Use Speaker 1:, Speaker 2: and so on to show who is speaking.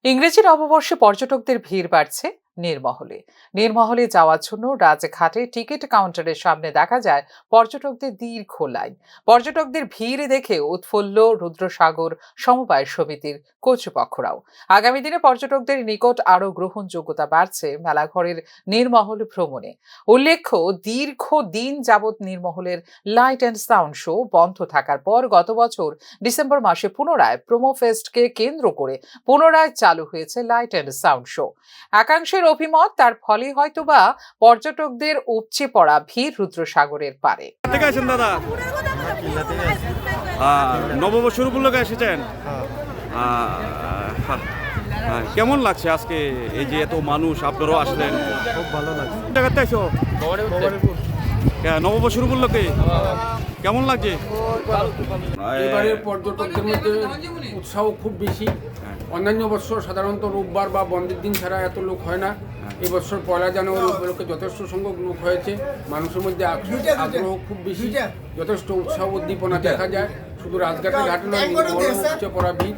Speaker 1: ইংরেজি নববর্ষে পর্যটকদের ভিড় বাড়ছে নীরমহলে। নীরমহলে যাওয়ার জন্য রাজঘাটে টিকিট কাউন্টারের সামনে দেখা যায় পর্যটকদের দীর্ঘ লাইন। পর্যটকদের ভিড় দেখে উৎফুল্ল রুদ্রসাগর সমবায় সমিতির কর্তৃপক্ষরাও। আগামী দিনে পর্যটকদের নিকট আরো গ্রহণযোগ্যতা বাড়ছে মেলাঘরের নীরমহল ভ্রমণে। উল্লেখ্য, দীর্ঘ দিন যাবৎ নীরমহলের লাইট অ্যান্ড সাউন্ড শো বন্ধ থাকার পর গত বছর ডিসেম্বর মাসে পুনরায় প্রোমো ফেস্টকে কেন্দ্র করে পুনরায় চালু হয়েছে লাইট অ্যান্ড সাউন্ড শো। একাংশের অভিমত, তার ফলে হয়তোবা পর্যটকদের উপচে পড়া ভিড় রুদ্রসাগরের পারে।
Speaker 2: থেকে আছেন দাদা? নববর্ষের উপলক্ষে এসেছেন? কেমন লাগছে আজকে এই যে এত মানুষ আপনারাও আসলেন?
Speaker 3: খুব ভালো লাগছে।
Speaker 2: জায়গাতে আছো নববর্ষের উপলক্ষে কেমন লাগছে?
Speaker 4: এবারে পর্যটকদের মধ্যে উৎসাহ খুব বেশি। অন্যান্য বছর সাধারণত রোববার বা বন্ধের দিন ছাড়া এত লোক হয় না। এবছর 1 জানুয়ারি উপলক্ষে যথেষ্ট সংখ্যক লোক হয়েছে। মানুষের মধ্যে আগ্রহ খুব বেশি, যথেষ্ট উৎসাহ উদ্দীপনা দেখা যায়। শুধু রাজঘাটের ঘাটে নয়, উপচে পড়া ভিড়।